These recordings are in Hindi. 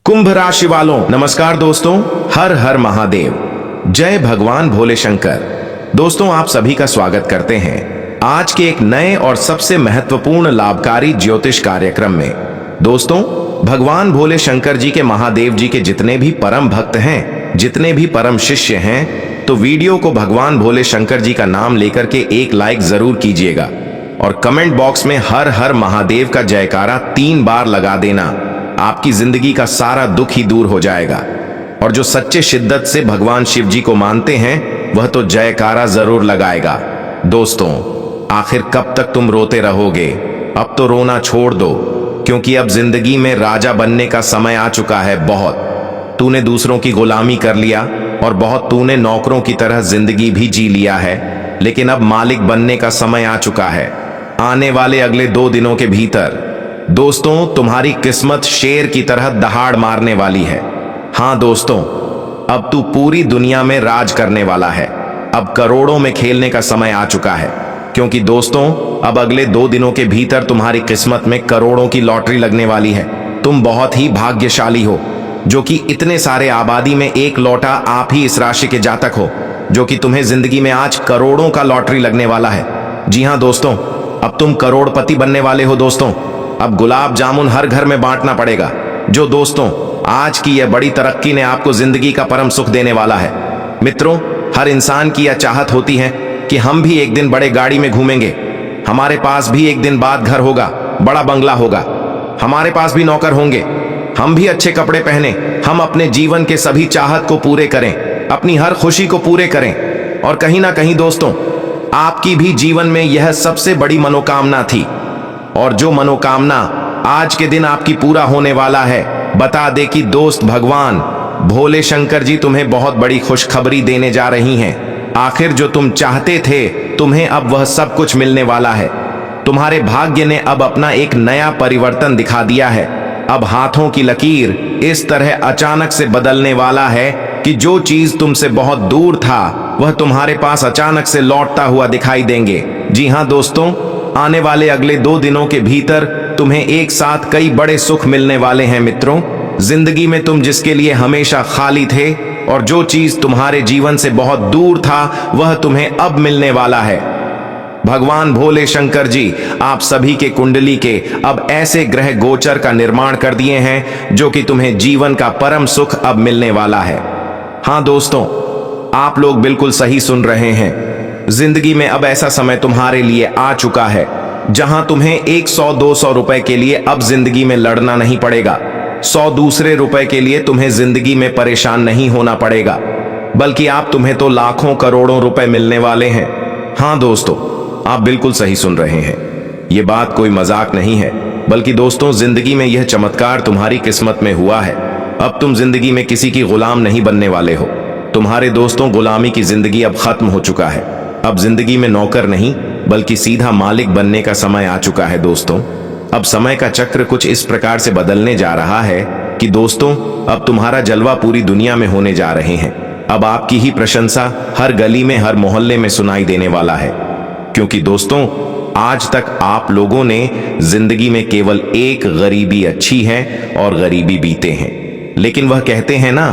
कुंभ राशि वालों नमस्कार दोस्तों, हर हर महादेव, जय भगवान भोले शंकर। दोस्तों आप सभी का स्वागत करते हैं आज के एक नए और सबसे महत्वपूर्ण लाभकारी ज्योतिष कार्यक्रम में। दोस्तों भगवान भोले शंकर जी के, महादेव जी के जितने भी परम भक्त हैं, जितने भी परम शिष्य हैं, तो वीडियो को भगवान भोले शंकर जी का नाम लेकर के एक लाइक जरूर कीजिएगा और कमेंट बॉक्स में हर हर महादेव का जयकारा 3 बार लगा देना। आपकी जिंदगी का सारा दुख ही दूर हो जाएगा। और जो सच्चे शिद्दत से भगवान शिव जी को मानते हैं वह तो जयकारा जरूर लगाएगा। दोस्तों आखिर कब तक तुम रोते रहोगे? अब तो रोना छोड़ दो, क्योंकि अब जिंदगी में राजा बनने का समय आ चुका है। बहुत तूने दूसरों की गुलामी कर लिया और बहुत तूने नौकरों की तरह जिंदगी भी जी लिया है, लेकिन अब मालिक बनने का समय आ चुका है। आने वाले अगले 2 दिनों के भीतर दोस्तों तुम्हारी किस्मत शेर की तरह दहाड़ मारने वाली है। हाँ दोस्तों, अब तू पूरी दुनिया में राज करने वाला है। अब करोड़ों में खेलने का समय आ चुका है, क्योंकि दोस्तों अब अगले 2 दिनों के भीतर तुम्हारी किस्मत में करोड़ों की लॉटरी लगने वाली है। तुम बहुत ही भाग्यशाली हो, जो कि इतने सारे आबादी में एक लौटा आप ही इस राशि के जातक हो, जो कि तुम्हें जिंदगी में आज करोड़ों का लॉटरी लगने वाला है। जी हाँ दोस्तों, अब तुम करोड़पति बनने वाले हो। दोस्तों अब गुलाब जामुन हर घर में बांटना पड़ेगा। जो दोस्तों आज की यह बड़ी तरक्की ने आपको जिंदगी का परम सुख देने वाला है। मित्रों हर इंसान की यह चाहत होती है कि हम भी एक दिन बड़े गाड़ी में घूमेंगे, हमारे पास भी एक दिन बाद घर होगा, बड़ा बंगला होगा, हमारे पास भी नौकर होंगे, हम भी अच्छे कपड़े पहने, हम अपने जीवन के सभी चाहत को पूरे करें, अपनी हर खुशी को पूरे करें। और कहीं ना कहीं दोस्तों आपकी भी जीवन में यह सबसे बड़ी मनोकामना थी, और जो मनोकामना आज के दिन आपकी पूरा होने वाला है। बता दे कि दोस्त भगवान भोले शंकर जी तुम्हें बहुत बड़ी खुशखबरी देने जा रही हैं। आखिर जो तुम चाहते थे तुम्हें अब वह सब कुछ मिलने वाला है। तुम्हारे भाग्य ने अब अपना एक नया परिवर्तन दिखा दिया है। अब हाथों की लकीर इस तरह अचानक से बदलने वाला है कि जो चीज तुमसे बहुत दूर था वह तुम्हारे पास अचानक से लौटता हुआ दिखाई देंगे। जी हाँ दोस्तों, आने वाले अगले 2 दिनों के भीतर तुम्हें एक साथ कई बड़े सुख मिलने वाले हैं। मित्रों जिंदगी में तुम जिसके लिए हमेशा खाली थे और जो चीज तुम्हारे जीवन से बहुत दूर था वह तुम्हें अब मिलने वाला है। भगवान भोले शंकर जी आप सभी के कुंडली के अब ऐसे ग्रह गोचर का निर्माण कर दिए हैं जो कि तुम्हें जीवन का परम सुख अब मिलने वाला है। हाँ दोस्तों आप लोग बिल्कुल सही सुन रहे हैं। जिंदगी में अब ऐसा समय तुम्हारे लिए आ चुका है जहां तुम्हें 100-200 रुपए के लिए अब जिंदगी में लड़ना नहीं पड़ेगा। 100 दूसरे रुपए के लिए तुम्हें जिंदगी में परेशान नहीं होना पड़ेगा, बल्कि आप तुम्हें तो लाखों करोड़ों रुपए मिलने वाले हैं। हाँ दोस्तों आप बिल्कुल सही सुन रहे हैं, ये बात कोई मजाक नहीं है, बल्कि दोस्तों जिंदगी में यह चमत्कार तुम्हारी किस्मत में हुआ है। अब तुम जिंदगी में किसी की गुलाम नहीं बनने वाले हो। तुम्हारे दोस्तों गुलामी की जिंदगी अब खत्म हो चुका है। अब जिंदगी में नौकर नहीं बल्कि सीधा मालिक बनने का समय आ चुका है। दोस्तों अब समय का चक्र कुछ इस प्रकार से बदलने जा रहा है कि दोस्तों अब तुम्हारा जलवा पूरी दुनिया में होने जा रहे हैं। अब आपकी ही प्रशंसा हर गली में, हर मोहल्ले में सुनाई देने वाला है, क्योंकि दोस्तों आज तक आप लोगों ने जिंदगी में केवल एक गरीबी अच्छी है और गरीबी बीते हैं। लेकिन वह कहते हैं ना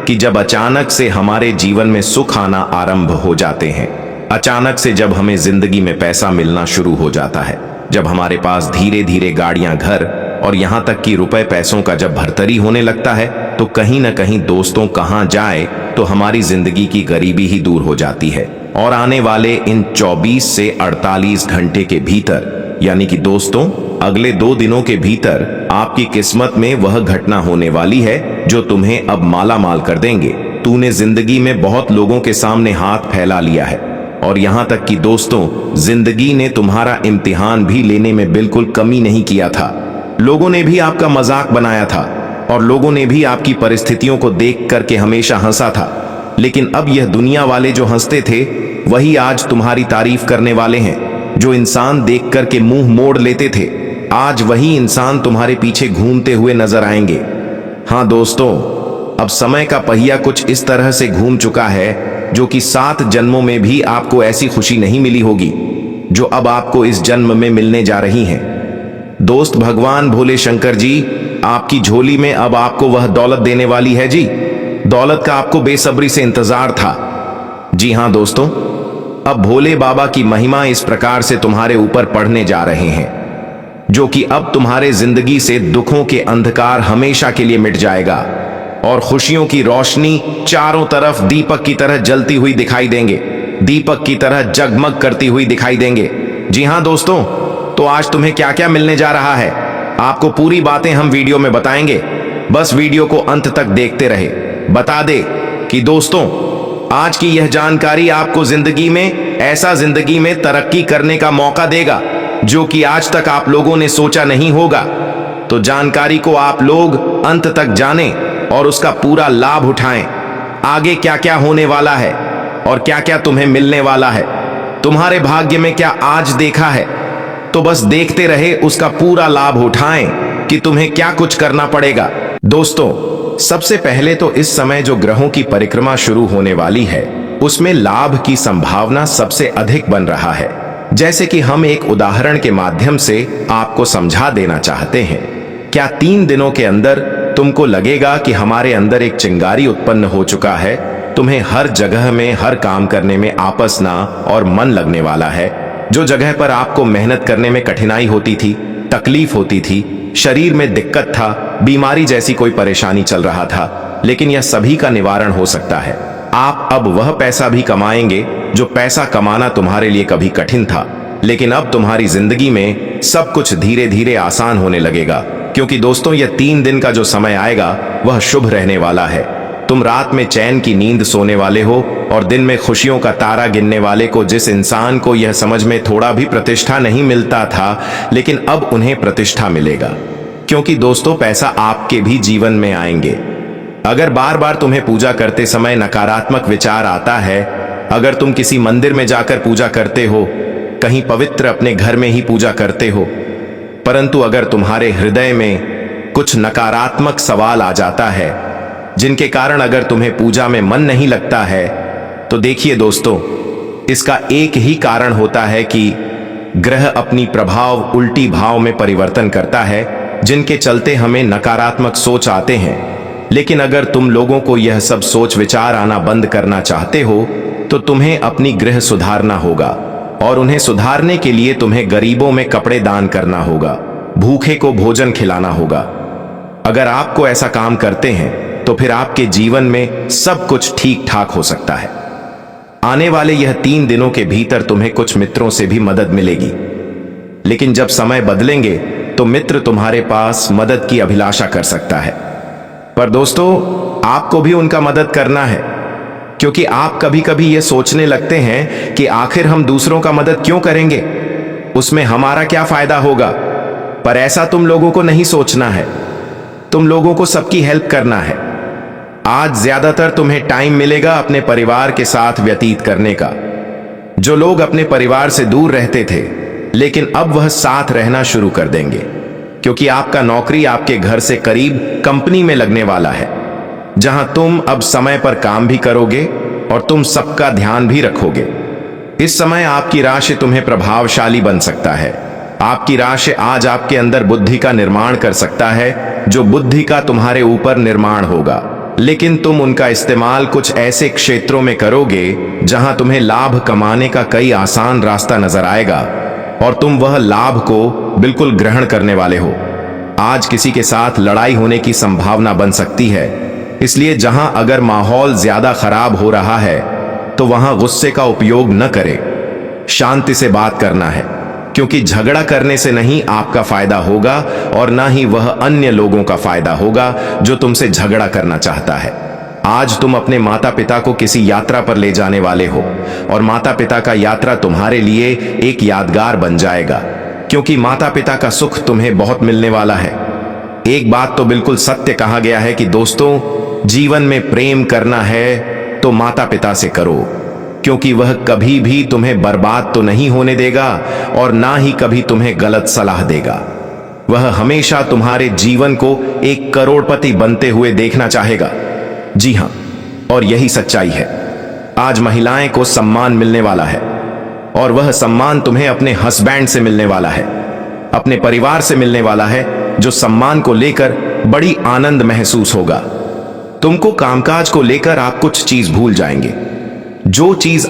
कि जब अचानक से हमारे जीवन में सुख आना आरंभ हो जाते हैं, अचानक से जब हमें जिंदगी में पैसा मिलना शुरू हो जाता है, जब हमारे पास धीरे धीरे गाड़ियां, घर और यहां तक कि रुपए पैसों का जब भरतरी होने लगता है, तो कहीं ना कहीं दोस्तों कहां जाए तो हमारी जिंदगी की गरीबी ही दूर हो जाती है। और आने वाले इन 24 से 48 घंटे के भीतर, यानी कि दोस्तों अगले 2 दिनों के भीतर आपकी किस्मत में वह घटना होने वाली है जो तुम्हें अब माला माल कर देंगे। तूने जिंदगी में बहुत लोगों के सामने हाथ फैला लिया है, और यहां तक कि दोस्तों जिंदगी ने तुम्हारा इम्तिहान भी लेने में बिल्कुल कमी नहीं किया था। लोगों ने भी आपका मजाक बनाया था और लोगों ने भी आपकी परिस्थितियों को देख करके हमेशा हंसा था, लेकिन अब यह दुनिया वाले जो हंसते थे वही आज तुम्हारी तारीफ करने वाले हैं। जो इंसान देख करके मुंह मोड़ लेते थे, आज वही इंसान तुम्हारे पीछे घूमते हुए नजर आएंगे। हाँ दोस्तों अब समय का पहिया कुछ इस तरह से घूम चुका है जो कि 7 जन्मों में भी आपको ऐसी खुशी नहीं मिली होगी जो अब आपको इस जन्म में मिलने जा रही है। दोस्त भगवान भोले शंकर जी आपकी झोली में अब आपको वह दौलत देने वाली है जी। दौलत का आपको बेसब्री से इंतजार था। जी हां दोस्तों, अब भोले बाबा की महिमा इस प्रकार से तुम्हारे ऊपर पड़ने जा रहे हैं, जो कि अब तुम्हारे जिंदगी से दुखों के अंधकार हमेशा के लिए मिट जाएगा और खुशियों की रोशनी चारों तरफ दीपक की तरह जलती हुई दिखाई देंगे, दीपक की तरह जगमग करती हुई दिखाई देंगे। जी हां दोस्तों, तो आज तुम्हें क्या क्या मिलने जा रहा है, आपको पूरी बातें हम वीडियो में बताएंगे। बस वीडियो को अंत तक देखते रहे। बता दे कि दोस्तों, आज की यह जानकारी आपको जिंदगी में तरक्की करने का मौका देगा, जो कि आज तक आप लोगों ने सोचा नहीं होगा। तो जानकारी को आप लोग अंत तक जानें और उसका पूरा लाभ उठाएं। आगे क्या क्या होने वाला है और क्या क्या तुम्हें मिलने वाला है, तुम्हारे भाग्य में क्या आज देखा है, तो बस देखते रहे, उसका पूरा लाभ उठाएं कि तुम्हें क्या कुछ करना पड़ेगा। दोस्तों, सबसे पहले तो इस समय जो ग्रहों की परिक्रमा शुरू होने वाली है, उसमें लाभ की संभावना सबसे अधिक बन रहा है। जैसे कि हम एक उदाहरण के माध्यम से आपको समझा देना चाहते हैं। क्या 3 दिनों के अंदर तुमको लगेगा कि हमारे अंदर एक चिंगारी उत्पन्न हो चुका है, तुम्हें हर जगह में हर काम करने में आपस ना और मन लगने वाला है। जो जगह पर आपको मेहनत करने में कठिनाई होती थी, तकलीफ होती थी, शरीर में दिक्कत था, बीमारी जैसी कोई परेशानी चल रहा था, लेकिन यह सभी का निवारण हो सकता है। आप अब वह पैसा भी कमाएंगे जो पैसा कमाना तुम्हारे लिए कभी कठिन था, लेकिन अब तुम्हारी जिंदगी में सब कुछ धीरे धीरे आसान होने लगेगा। क्योंकि दोस्तों, यह 3 दिन का जो समय आएगा वह शुभ रहने वाला है। तुम रात में चैन की नींद सोने वाले हो और दिन में खुशियों का तारा गिनने वाले को, जिस इंसान को यह समझ में थोड़ा भी प्रतिष्ठा नहीं मिलता था, लेकिन अब उन्हें प्रतिष्ठा मिलेगा। क्योंकि दोस्तों, पैसा आपके भी जीवन में आएंगे। अगर बार बार तुम्हें पूजा करते समय नकारात्मक विचार आता है, अगर तुम किसी मंदिर में जाकर पूजा करते हो, कहीं पवित्र अपने घर में ही पूजा करते हो, परंतु अगर तुम्हारे हृदय में कुछ नकारात्मक सवाल आ जाता है, जिनके कारण अगर तुम्हें पूजा में मन नहीं लगता है, तो देखिए दोस्तों, इसका एक ही कारण होता है कि ग्रह अपनी प्रभाव उल्टी भाव में परिवर्तन करता है, जिनके चलते हमें नकारात्मक सोच आते हैं। लेकिन अगर तुम लोगों को यह सब सोच विचार आना बंद करना चाहते हो, तो तुम्हें अपनी गृह सुधारना होगा और उन्हें सुधारने के लिए तुम्हें गरीबों में कपड़े दान करना होगा, भूखे को भोजन खिलाना होगा। अगर आपको ऐसा काम करते हैं तो फिर आपके जीवन में सब कुछ ठीक ठाक हो सकता है। आने वाले यह 3 दिनों के भीतर तुम्हें कुछ मित्रों से भी मदद मिलेगी, लेकिन जब समय बदलेंगे तो मित्र तुम्हारे पास मदद की अभिलाषा कर सकता है। पर दोस्तों, आपको भी उनका मदद करना है, क्योंकि आप कभी कभी यह सोचने लगते हैं कि आखिर हम दूसरों का मदद क्यों करेंगे, उसमें हमारा क्या फायदा होगा। पर ऐसा तुम लोगों को नहीं सोचना है, तुम लोगों को सबकी हेल्प करना है। आज ज्यादातर तुम्हें टाइम मिलेगा अपने परिवार के साथ व्यतीत करने का। जो लोग अपने परिवार से दूर रहते थे, लेकिन अब वह साथ रहना शुरू कर देंगे, क्योंकि आपका नौकरी आपके घर से करीब कंपनी में लगने वाला है, जहां तुम अब समय पर काम भी करोगे और तुम सबका ध्यान भी रखोगे। इस समय आपकी राशि तुम्हें प्रभावशाली बन सकता है। आपकी राशि आज आपके अंदर बुद्धि का निर्माण कर सकता है, जो बुद्धि का तुम्हारे ऊपर निर्माण होगा, लेकिन तुम उनका इस्तेमाल कुछ ऐसे क्षेत्रों में करोगे जहां तुम्हें लाभ कमाने का कई आसान रास्ता नजर आएगा और तुम वह लाभ को बिल्कुल ग्रहण करने वाले हो। आज किसी के साथ लड़ाई होने की संभावना बन सकती है, इसलिए जहां अगर माहौल ज्यादा खराब हो रहा है तो वहां गुस्से का उपयोग न करें, शांति से बात करना है, क्योंकि झगड़ा करने से नहीं आपका फायदा होगा और ना ही वह अन्य लोगों का फायदा होगा जो तुमसे झगड़ा करना चाहता है। आज तुम अपने माता पिता को किसी यात्रा पर ले जाने वाले हो और माता पिता का यात्रा तुम्हारे लिए एक यादगार बन जाएगा, क्योंकि माता पिता का सुख तुम्हें बहुत मिलने वाला है। एक बात तो बिल्कुल सत्य कहा गया है कि दोस्तों, जीवन में प्रेम करना है तो माता पिता से करो, क्योंकि वह कभी भी तुम्हें बर्बाद तो नहीं होने देगा और ना ही कभी तुम्हें गलत सलाह देगा। वह हमेशा तुम्हारे जीवन को एक करोड़पति बनते हुए देखना चाहेगा। जी हां, और यही सच्चाई है। आज महिलाएं को सम्मान मिलने वाला है और वह सम्मान तुम्हें अपने हस्बैंड से मिलने वाला है, अपने परिवार से मिलने वाला है, जो सम्मान को लेकर बड़ी आनंद महसूस होगा। तुमको कामकाज को लेकर आप कुछ चीज भूल जाएंगे। जो चीज